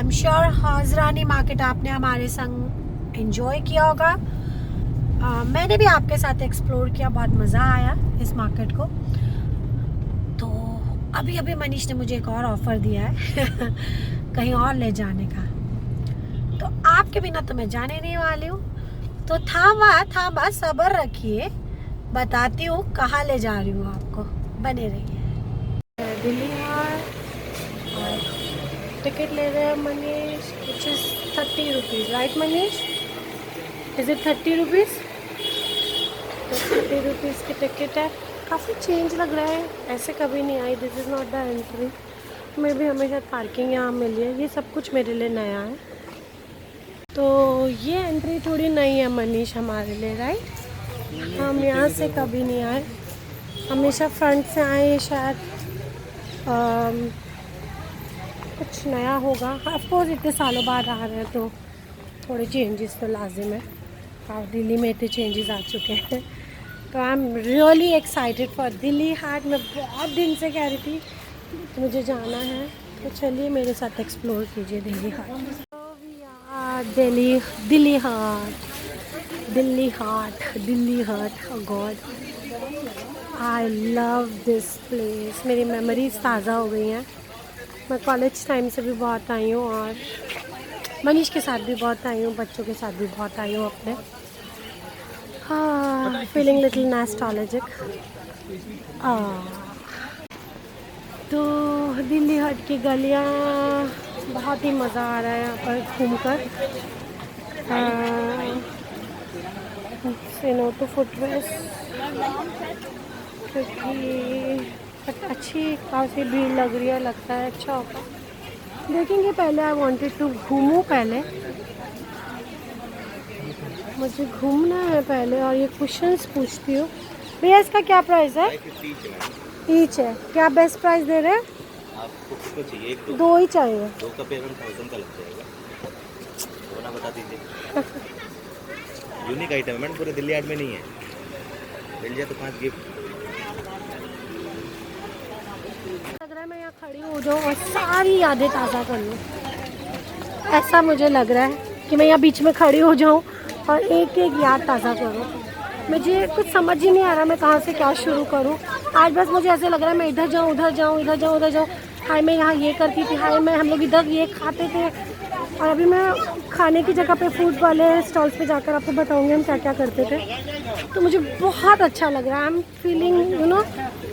Am sure हाजरानी market आपने हमारे संग एंजॉय किया होगा। मैंने भी आपके साथ एक्सप्लोर किया, बहुत मज़ा आया इस मार्केट को। तो अभी अभी मनीष ने मुझे एक और ऑफ़र दिया है कहीं और ले जाने का, तो आपके बिना तो मैं जाने नहीं वाली हूँ। तो था सब्र रखिए, बताती हूँ कहाँ ले जा रही हूँ आपको, बने रहिए। दिल्ली और टिकट ले रहे हैं Manish, which is 30 rupees, right Manish? Is it 30 rupees? तो 30 रुपीज़ की टिकट है। काफ़ी चेंज लग रहा है, ऐसे कभी नहीं आई। This is not the entry. मैं भी हमेशा पार्किंग यहाँ मिली है, ये सब कुछ मेरे लिए नया है। तो ये एंट्री थोड़ी नई है मनीष हमारे लिए, राइट? हम यहाँ से कभी नहीं आए, हमेशा फ्रंट से आए। शायद कुछ नया होगा। ऑफकोर्स इतने सालों बाद आ रहे हैं तो थोड़े चेंजेस तो लाजिम है। और दिल्ली में इतने चेंजेस आ चुके हैं। तो I am really excited for Delhi Haat. मैं बहुत दिन से कह रही थी तो मुझे जाना है, तो चलिए मेरे साथ एक्सप्लोर कीजिए Delhi Haat. Delhi Haat, oh God, I love this place. मेरी मेमोरीज ताज़ा हो गई हैं। मैं कॉलेज टाइम से भी बहुत आई हूँ और मनीष के साथ भी बहुत आई हूँ, बच्चों के साथ भी बहुत आई हूँ अपने। हाँ, फीलिंग लिटिल नॉस्टैल्जिक। तो दिल्ली हाट की गलियाँ, बहुत ही मज़ा आ रहा है यहाँ पर घूमकर। से नो टू फुटवेयर्स, क्योंकि अच्छी खासी भीड़ लग रही है, लगता है अच्छा होगा। देखेंगे, पहले आई वांटेड टू घूमूं, पहले मुझे घूमना है पहले। और ये क्वेश्चंस पूछती हूँ। भैया इसका क्या प्राइस है? ईच है। क्या बेस्ट प्राइस दे रहे हैं? आपको किसको चाहिए? दो ही चाहिए। दो का पेमेंट 1000 का लग जाएगा, तो ना बता दीजिए। यूनिक आइटम है मैडम, पूरे दिल्ली हाट में नहीं है। मिल जाए तो 5 गिफ्ट। लग रहा है मैं यहाँ खड़ी हो जाऊँ और सारी यादें ताज़ा कर लूँ। ऐसा मुझे लग रहा है कि मैं यहाँ बीच में खड़ी हो जाऊँ और एक एक याद ताज़ा करूँ। मुझे कुछ समझ ही नहीं आ रहा मैं कहाँ से क्या शुरू करूँ। आज बस मुझे ऐसे लग रहा है मैं इधर जाऊँ, उधर जाऊँ, इधर जाऊँ, उधर जाऊँ। हाय मैं यहाँ ये करती थी, हाय मैं हम लोग इधर ये खाते थे। और अभी मैं खाने की जगह पे फूड वाले स्टॉल्स पे जाकर आपको बताऊँगी हम क्या क्या करते थे। तो मुझे बहुत अच्छा लग रहा है। I am feeling you know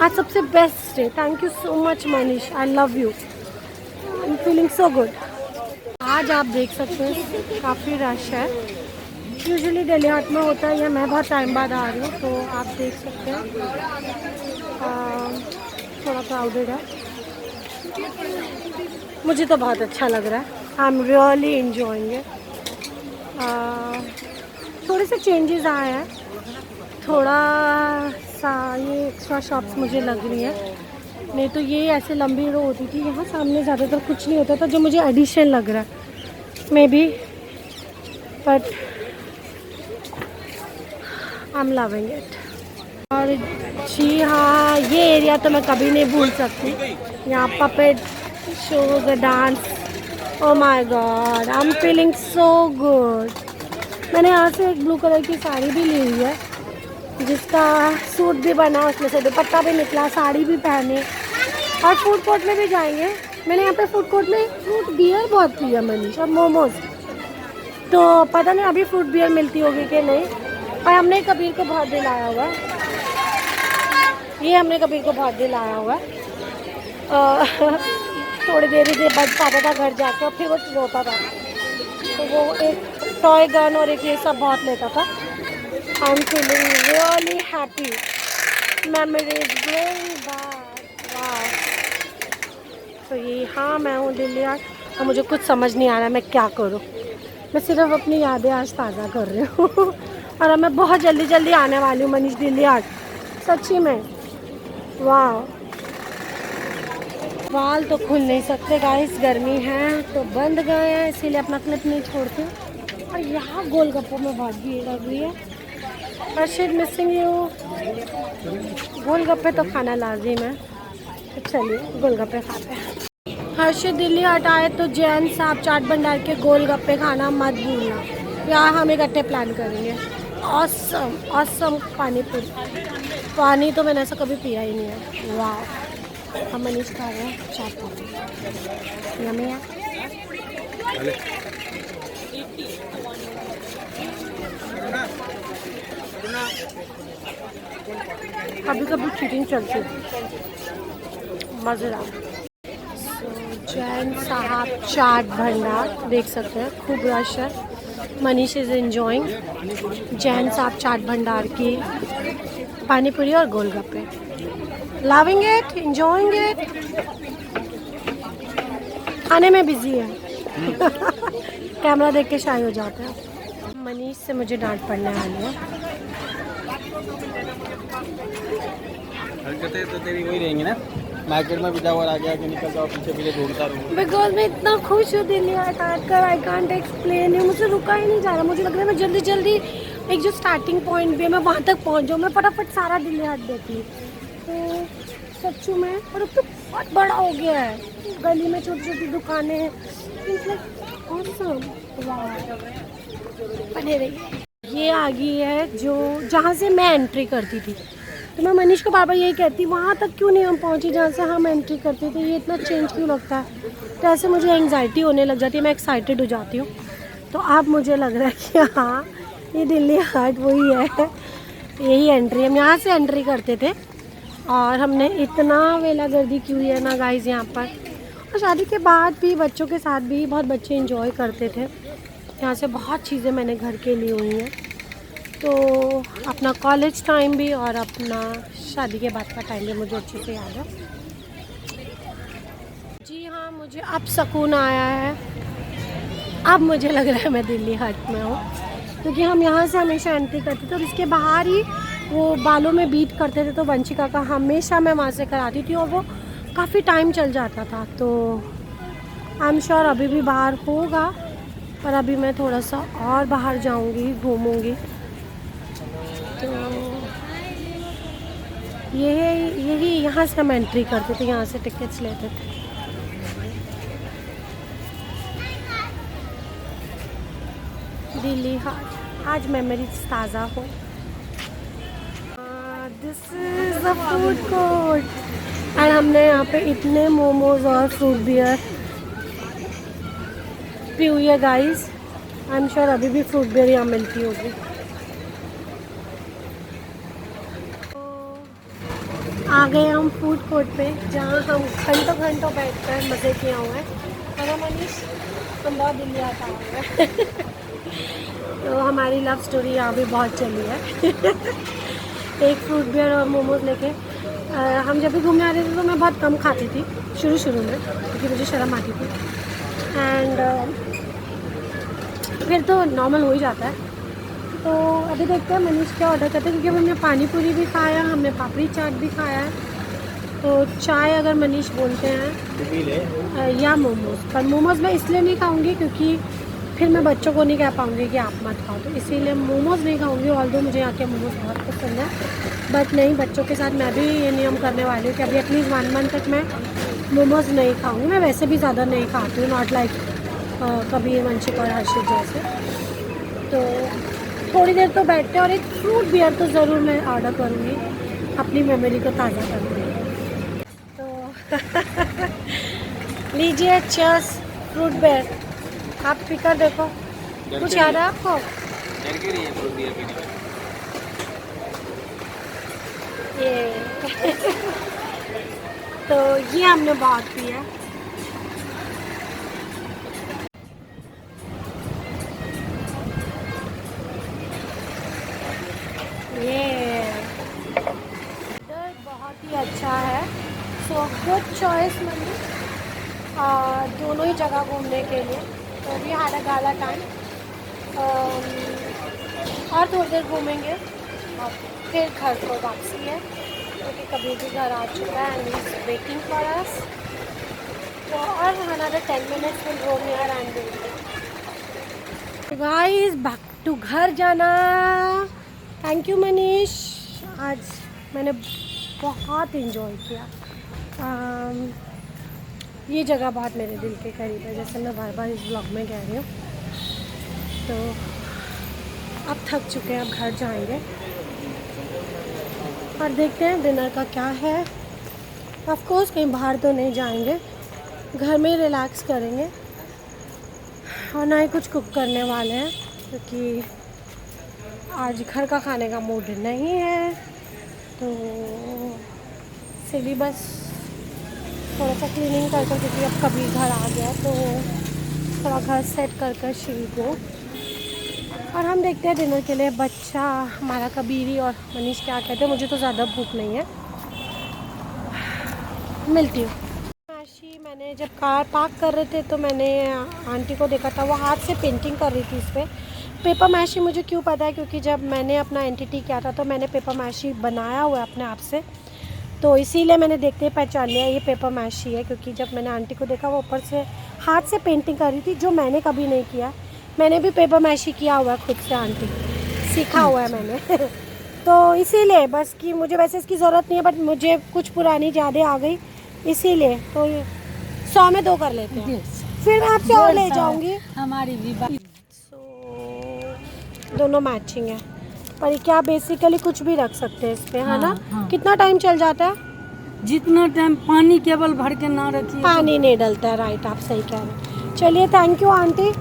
आज सबसे best day. Thank you so much Manish, I love you. I am feeling so good. आज आप देख सकते हैं काफ़ी रश है। यूजुअली दिल्ली हाट में होता है, या मैं बहुत टाइम बाद आ रही हूँ, तो आप देख सकते हैं थोड़ा क्राउडेड है। मुझे तो बहुत अच्छा लग रहा है। आई एम रियली एंजॉइंग इट। थोड़े से चेंजेस आए हैं, थोड़ा सा ये एक्स्ट्रा शॉप्स मुझे लग रही है। नहीं तो ये ऐसे लंबी रो होती थी, यहाँ सामने ज़्यादातर कुछ नहीं होता था, जो मुझे एडिशन लग रहा है may be, but I am loving it. और जी हाँ, ये एरिया तो मैं कभी नहीं भूल सकती। यहाँ puppet shows, dance, oh my God, I am feeling so good. मैंने यहाँ से एक ब्लू कलर की साड़ी भी ली हुई है, जिसका सूट भी बना, उसमें से दुपट्टा भी निकला, साड़ी भी पहने। और फूड कोर्ट में भी जाएंगे। मैंने यहाँ पे फूड कोर्ट में फ्रूट बियर बहुत पिया मनीष, और मोमोज। तो पता नहीं अभी फ्रूट बियर मिलती होगी कि नहीं। और हमने कबीर को बहुत दिलाया हुआ है, ये हमने कबीर को बहुत दिलाया हुआ है। थोड़ी देर बाद पाता था घर जाकर, और फिर वो रोता था, तो वो एक टॉय गन और एक ये सब बहुत लेता था। I am feeling really happy, memories going back, वाह। तो ये हाँ, मैं हूँ दिल्ली हाट और मुझे कुछ समझ नहीं आ रहा मैं क्या करूँ। मैं सिर्फ अपनी यादें आज ताज़ा कर रही हूँ। और अब मैं बहुत जल्दी आने वाली हूँ मनीष दिल्ली हाट, सच्ची में। वाह, बाल तो खुल नहीं सकते गाइस, गर्मी है तो बंद गए हैं, इसीलिए अपना क्लिप नहीं छोड़ते। और यहाँ गोलगप्पों में बहुत भीड़ लग रही है। Arshid missing you. गोलगप्पे तो खाना लाजिम है, तो चलिए गोलगप्पे खाते हैं। हर्षित दिल्ली हाट आए तो जैन साहब चाट भंडार के गोलगप्पे खाना मत भूलना। यहाँ हम इकट्ठे प्लान करेंगे। ऑसम ऑसम पानी पूरी। पानी तो मैंने ऐसा कभी पिया ही नहीं है। वाह। हम मनीष खा रहे हैं चाट पापड़ी। यम्मी है। कभी कभी चीटिंग चलती है, मज़ेदार। जैन साहब चाट भंडार देख सकते हैं, खूब रश है। मनीष इज एंजॉइंग जैन साहब चाट भंडार की पानी पूरी और गोलगप्पे। Loving it, enjoying it. खाने में बिजी है। कैमरा देख के शाय हो जाते हैं। मनीष से मुझे डांट पड़ने वाली है। हरकतें तो तेरी वही रहेंगी ना, मार्केट में भी जाओ और आगे आगे निकल जाओ, पीछे पीछे ढूंढता रहूँ। बिकॉज मैं इतना खुश हूँ दिल्ली हाट आकर, आई कांट एक्सप्लेन यू। मुझे रुका ही नहीं जा रहा। मुझे लग रहा है मैं जल्दी जल्दी एक जो स्टार्टिंग पॉइंट भी है मैं वहाँ तक पहुँच जाऊँ। मैं फटाफट सारा दिल्ली हाट देख लूँ। तो सच्चू में, और अब तो बहुत बड़ा हो गया है। गली में छोटी छोटी दुकानें हैं। बने रही। ये आ गई है जो जहाँ से मैं एंट्री करती थी। तो मैं मनीष को बार बार यही कहती, वहाँ तक क्यों नहीं हम पहुँची जहाँ से हम एंट्री करते थे। ये इतना चेंज क्यों लगता है। तो ऐसे मुझे एंग्जाइटी होने लग जाती है, मैं एक्साइटेड हो जाती हूँ। तो अब मुझे लग रहा है कि हाँ, ये दिल्ली हाट वही है। यही एंट्री, हम यहाँ से एंट्री करते थे। और हमने इतना वेला गर्दी की हुई है ना गाइस यहाँ पर। और शादी के बाद भी बच्चों के साथ भी बहुत बच्चे इंजॉय करते थे। यहाँ से बहुत चीज़ें मैंने घर के लिए हुई हैं। तो अपना कॉलेज टाइम भी और अपना शादी के बाद का टाइम भी मुझे अच्छे से याद है। जी हाँ, मुझे अब सुकून आया है। अब मुझे लग रहा है मैं दिल्ली हाट में हूँ, क्योंकि हम यहाँ से हमेशा एंट्री करते थे और इसके बाहर ही वो बालों में बीट करते थे। तो वंशिका का हमेशा मैं वहाँ से कराती थी और वो काफ़ी टाइम चल जाता था। तो आई एम श्योर अभी भी बाहर होगा, पर अभी मैं थोड़ा सा और बाहर जाऊंगी, घूमूंगी। तो यही यहाँ से हम एंट्री करते थे, यहाँ से टिकट्स लेते थे। दिल्ली हाट, आज मेमोरीज ताज़ा हो। This is the food court and हमने यहाँ पे इतने मोमोज और फ्रूट बियर पी हुई है गाइस। आई एम श्योर अभी भी फ्रूट बियर यहाँ मिलती होगी। आ गए हम फूड कोर्ट पे, जहाँ हम घंटों घंटों बैठकर मज़े किए हुए हैं। और मनीष, हम बहुत दिल्ली आता हुआ है। तो हमारी लव स्टोरी यहाँ भी बहुत चली है। एक फ्रूट बियर और मोमोज लेके हम जब भी घूमने आ रहे थे तो मैं बहुत कम खाती थी शुरू में, क्योंकि मुझे शर्म आती थी। एंड फिर तो नॉर्मल हो ही जाता है। तो अभी देखते हैं मनीष क्या ऑर्डर करते हैं, क्योंकि हमने पानी पूरी भी खाया, हमने पापड़ी चाट भी खाया है। तो चाय अगर मनीष बोलते हैं या मोमोज, पर मोमोज मैं इसलिए नहीं खाऊंगी क्योंकि फिर मैं बच्चों को नहीं कह पाऊंगी कि आप मत खाओ, तो इसीलिए मोमोज नहीं खाऊंगी। ऑल्दो मुझे यहाँ के मोमोज बहुत पसंद है, बट नहीं, बच्चों के साथ मैं भी ये नियम करने वाली हूँ कि अभी एटलीस्ट 1 मंथ तक मैं मोमोज नहीं खाऊंगी। मैं वैसे भी ज़्यादा नहीं खाती हूँ, नॉट लाइक कभी वंशिक और हर्षित जैसे। तो थोड़ी देर तो बैठते हैं और एक फ्रूट बियर तो ज़रूर मैं ऑर्डर करूँगी, अपनी मेमोरी को ताज़ा करूँगी। तो लीजिए, चीयर्स फ्रूट बियर। आप पीकर देखो, कुछ याद है आपको? डर के लिए फ्रूट बियर पीने में। ये तो ये हमने बहुत पिया। ये बहुत ही अच्छा है। सो गुड चॉइस मैंने दोनों ही जगह घूमने के लिए। तो भी had a gala टाइम, और थोड़ी देर घूमेंगे और फिर घर को वापसी है, क्योंकि कभी भी घर आ चुका है and is waiting for us. तो और another 10 minutes will roam here and guys back to घर जाना। थैंक यू मनीष, आज मैंने बहुत इन्जॉय किया। ये जगह बहुत मेरे दिल के करीब है, जैसे मैं बार बार इस ब्लॉग में कह रही हूँ। तो अब थक चुके हैं, अब घर जाएंगे और देखते हैं डिनर का क्या है। ऑफ कोर्स कहीं बाहर तो नहीं जाएंगे, घर में ही रिलैक्स करेंगे और ना ही कुछ कुक करने वाले हैं, क्योंकि आज घर का खाने का मूड नहीं है। तो इसीलिए बस थोड़ा सा क्लीनिंग कर कर, क्योंकि अब कभी घर आ गया तो थोड़ा घर सेट कर कर शी को। और हम देखते हैं डिनर के लिए बच्चा हमारा कबीरी और मनीष क्या कहते हैं। मुझे तो ज़्यादा भूख नहीं है, मिलती हूँ। आशी मैंने जब कार पार्क कर रहे थे तो मैंने आंटी को देखा था, वो हाथ से पेंटिंग कर रही थी इस पर। पेपर मैशी मुझे क्यों पता है, क्योंकि जब मैंने अपना एंटिटी किया था तो मैंने पेपर मैशी बनाया हुआ है अपने आप से, तो इसीलिए मैंने देखते ही पहचान लिया ये पेपर मैशी है। क्योंकि जब मैंने आंटी को देखा वो ऊपर से हाथ से पेंटिंग कर रही थी, जो मैंने कभी नहीं किया। मैंने भी पेपर मैशी किया हुआ है खुद से, आंटी सीखा हुआ है मैंने तो इसीलिए बस कि मुझे वैसे इसकी ज़रूरत नहीं है, बट मुझे कुछ पुरानी यादें आ गई, इसीलिए। तो 100 में 2 कर लेते हैं, फिर मैं आपसे और ले जाऊंगी। हमारी भी दोनों मैचिंग है, पर क्या बेसिकली कुछ भी रख सकते हैं इस पे, है ना? हाँ। कितना टाइम चल जाता है? जितना टाइम पानी केवल भर के ना रखिए, पानी नहीं डलता है, राइट, आप सही कह रहे हैं। चलिए, थैंक यू आंटी।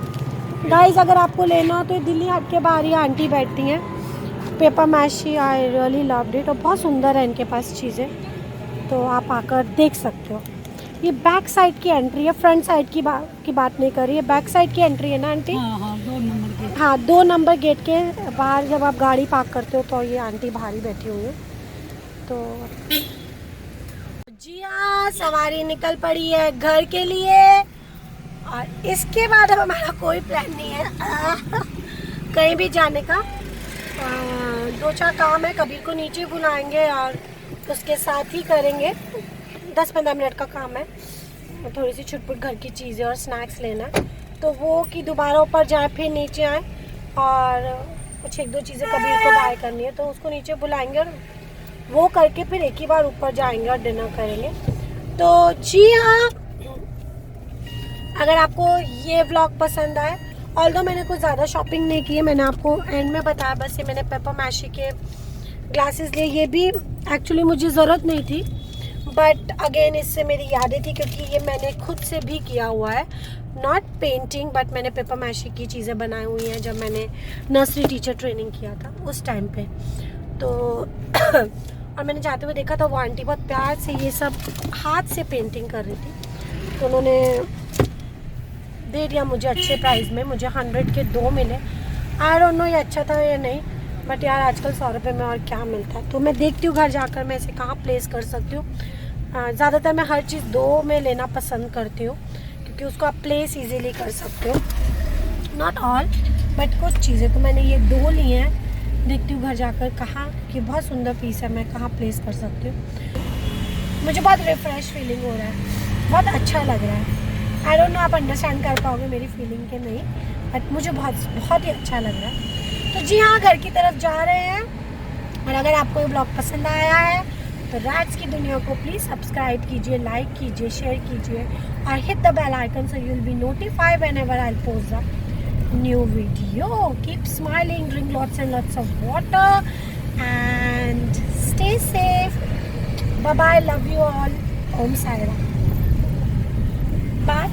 गाइस, अगर आपको लेना हो तो दिल्ली हाट के बाहर ही आंटी बैठती हैं। Paper meshy I really loved it, और बहुत सुंदर है इनके पास चीज़ें, तो आप आकर देख सकते हो। ये बैक साइड की एंट्री है, फ्रंट साइड की बात नहीं कर रही है, बैक साइड की एंट्री है ना आंटी? हाँ 2 नंबर के। हाँ, 2 नंबर गेट के बाहर जब आप गाड़ी पार्क करते हो तो ये आंटी बाहर ही बैठी हुई है। तो जी हाँ, सवारी निकल पड़ी है घर के लिए, और इसके बाद अब हमारा कोई प्लान नहीं है कहीं भी जाने का। 2-4 काम है, कबीर को नीचे बुलाएंगे और उसके साथ ही करेंगे। 10-15 मिनट का काम है, थोड़ी सी छुटपुट घर की चीज़ें और स्नैक्स लेना, तो वो कि दोबारा ऊपर जाए फिर नीचे आए, और कुछ 1-2 चीज़ें कबीर को बाय करनी है, तो उसको नीचे बुलाएंगे और वो करके फिर एक ही बार ऊपर जाएंगे और डिनर करेंगे। तो जी हाँ, अगर आपको ये व्लॉग पसंद आए, ऑल्दो मैंने कुछ ज़्यादा शॉपिंग नहीं की है, मैंने आपको एंड में बताया बस, ये मैंने पेपर मैशी के ग्लासेस लिए। ये भी एक्चुअली मुझे ज़रूरत नहीं थी, बट अगेन इससे मेरी यादें थी, क्योंकि ये मैंने खुद से भी किया हुआ है, नॉट पेंटिंग, बट मैंने पेपर मैशी की चीज़ें बनाई हुई हैं जब मैंने नर्सरी टीचर ट्रेनिंग किया था उस टाइम पे। तो और मैंने जाते हुए देखा था वो आंटी बहुत प्यार से ये सब हाथ से पेंटिंग कर रही थी, तो उन्होंने दे दिया मुझे अच्छे प्राइस में। मुझे 100 के 2 मिले। आई डोंट नो ये अच्छा था या नहीं, बट यार आजकल 100 रुपये में और क्या मिलता है। तो मैं देखती हूँ घर जाकर मैं इसे कहाँ प्लेस कर सकती हूँ। ज़्यादातर मैं हर चीज़ 2 में लेना पसंद करती हूँ, क्योंकि उसको आप प्लेस इजीली कर सकते हो, नॉट ऑल बट कुछ चीज़ें। तो मैंने ये 2 लिए हैं, देखती हूँ घर जाकर कहाँ, कि बहुत सुंदर पीस है, मैं कहाँ प्लेस कर सकती हूँ। मुझे बहुत रिफ्रेश फीलिंग हो रहा है, बहुत अच्छा लग रहा है। आई डोंट नो आप अंडरस्टैंड कर पाओगे मेरी फीलिंग के नहीं, बट मुझे बहुत ही अच्छा लग रहा है। तो जी हाँ, घर की तरफ जा रहे हैं। और अगर आपको ये ब्लॉग पसंद आया है तो राज की दुनिया को प्लीज़ सब्सक्राइब कीजिए, लाइक कीजिए, शेयर कीजिए, और hit the bell icon so you will be notified whenever I post the new video. Keep smiling, drink lots and lots of water, and stay safe. Bye bye, love you all, Om Sai Ram, bye.